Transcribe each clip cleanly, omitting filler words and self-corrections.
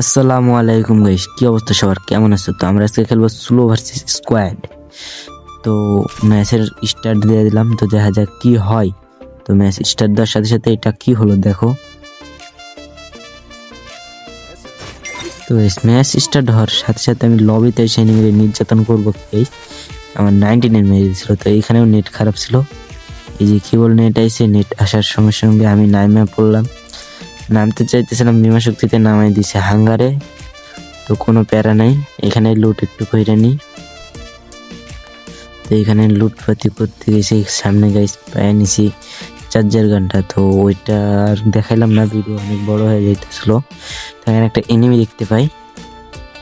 আসসালামু আলাইকুম গাইস, কি অবস্থা সবার, কেমন আছো? তো আমরা আজকে খেলবো স্লো ভার্সেস স্কোয়াড। তো ম্যাচের স্টার্ট দিয়ে দিলাম, তো দেখা যাক কি হয়। তো ম্যাচ স্টার্ট দেওয়ার সাথে সাথে এটা কি হলো দেখো। তো ম্যাচ স্টার্ট হওয়ার সাথে সাথে আমি লবিতে এসে এনিমিরে নির্যাতন করবো। গাইস আমার 99 মেরে দিয়েছিল, তো এইখানেও নেট খারাপ ছিল। এই যে কি বল নেট আইছে, নেট আসার সঙ্গে সঙ্গে আমি নাইমে পড়লাম। নামতে চাইতেছিলাম, বিমা শক্তিতে নামাই দিছে হাঙ্গারে। তো কোনো প্যারা নাই, এখানে লুট একটু কইরা নি। তো এখানে লুটপাতি করতে গেছি, সামনে গাইস পায়ে নিছি চার্জার গানটা। তো ওইটা আর দেখাইলাম না, ভিডিও অনেক বড় হয়ে যাইতেছিল। তো এখানে একটা এনিমি দেখতে পাই,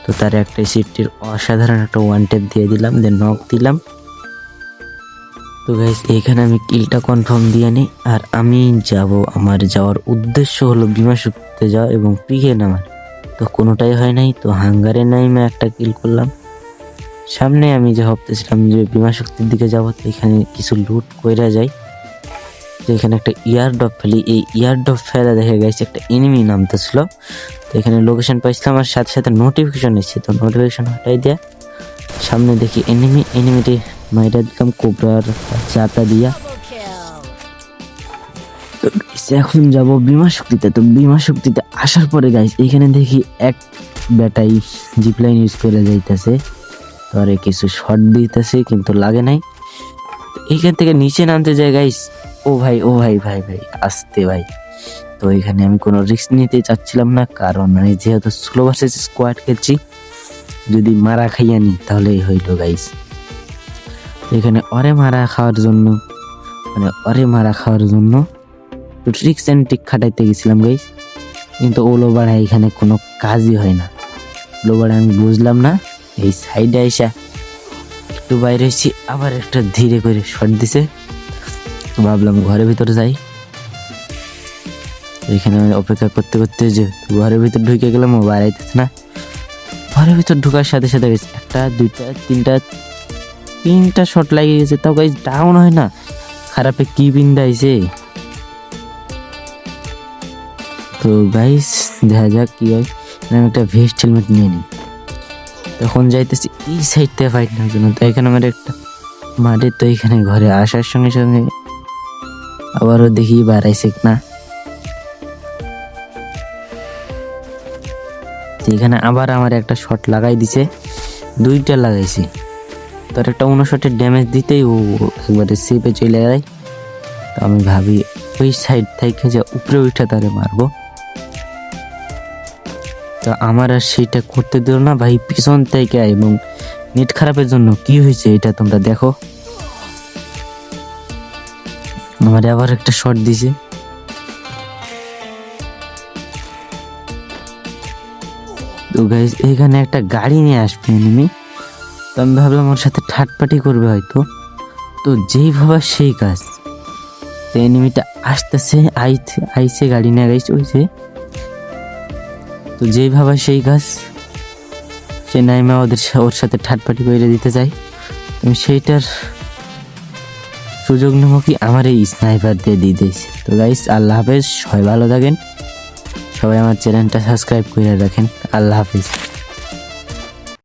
তো তার একটা সিফটির অসাধারণ একটা ওয়ান ট্যাপ দিয়ে দিলাম, দেন নক দিলাম। তো গাইস এখানে আমি কিলটা কনফার্ম দিয়ে নিই। আর আমি আমার যাওয়ার উদ্দেশ্য হলো বিমা শক্তিতে যাওয়া এবং পিকে নামার। তো কোনোটাই হয় নাই, তো হাঙ্গারে নাইমে একটা কিল করলাম। সামনে আমি যে ভাবতেছিলাম যে বিমা শক্তির দিকে যাবো, তো এখানে কিছু লুট কইরা যাই। তো এখানে একটা ইয়ার ড্রপ ফেলি, এই ইয়ার ড্রপ ফেলা দেখে গেছে একটা এনিমি নামতেছিল। তো এখানে লোকেশন পাইছিলাম আর সাথে সাথে নোটিফিকেশন এসেছে। তো নোটিফিকেশন হটাই দেয়া, সামনে দেখি এনিমিটি মাইরা দিলাম কোবরার চাতা দিয়া। তো এখন যাব বিমা শক্তিতে। তো বিমা শক্তিতে আসার পরে গাইস এখানে দেখি এক ব্যাটাই জিপলাইন ইউজ করে যাইতেছে। তো আরে কিছু শট দিতেছে কিন্তু লাগে নাই। এইখান থেকে নিচে নামতে যায় গাইস, ও ভাই ভাই আসতে ভাই। তো এখানে আমি কোনো রিস্ক নিতে চাচ্ছিলাম না, কারণ আমি যেহেতু স্লো ভার্সেস স্কোয়াড খেলছি, যদি মারা খাইয়া নি তাহলেই হইল গাইস। এখানে অরে মারা খাওয়ার জন্য তো ট্রিক্স অ্যান্ড ট্রিক খাটাইতে গেছিলাম গাইস, কিন্তু ওলো বাড়া এখানে কোনো কাজই হয় না। ওলো বাড়া আমি বুঝলাম না, এই সাইডে আইসা একটু বাইরে হয়েছি, আবার একটা ধীরে করে শট দিছে। ভাবলাম ঘরের ভিতরে যাই। এখানে আমি অপেক্ষা করতে করতে যে ঘরের ভিতর ঢুকে গেলাম, ও বাইরাইতেছে না। ঘরের ভিতর ঢুকার সাথে সাথে একটা দুইটা তিনটা শট লাগিয়ে গেছে, তাও গাইস ডাউন হয় না। খারাপে কি বিন্দাইছে। তো গাইস দেখা যাক কি হয়। আমি একটা ভেস্ট হেলমেট নিয়ে নিই, তখন যাইতেছি এই সাইড থেকে ফাইট নেওয়ার জন্য। তো এখানে আমার একটা মাঠে, তো এখানে ঘরে আসার সঙ্গে সঙ্গে আবারও দেখি বাড়াইছে না। এখানে আবার আমার একটা শট লাগাই দিছে, দুইটা লাগাইছি। তার একটা 59 ড্যামেজ দিতেই ও একবারে সেপে চলে যায়। তো আমি ভাবি ওই সাইড থেকে যে উপরে উঠে তারে মারবো, তো আমার আর সেটা করতে দিল না ভাই, পিছন থেকে। এবং নেট খারাপের জন্য কি হয়েছে এটা তোমরা দেখো, আমার আবার একটা শট দিছে। তো গাইস এখানে একটা গাড়ি নিয়ে আসবে এনিমি, তো আমি ভাবলাম ওর সাথে ঠাটপাটি করবে হয়তো। তো যেই ভাবা সেই কাজ, তো এনিমিটা আসতেছে, আইছে গাড়ি নিয়ে গাইছে ওইছে। তো যেই ভাবা সেই কাজ, সে নাইমা ওর সাথে ঠাটপাটি করে দিতে চাই। আমি সেইটার সুযোগ নেবো কি, আমার এই স্নাইপার দিয়ে দিয়েছে। তো গাইস আল্লাহ হাফেজ, সবাই ভালো থাকেন, সবাই আমার চ্যানেলটা সাবস্ক্রাইব করে রাখেন। আল্লাহ হাফেজ।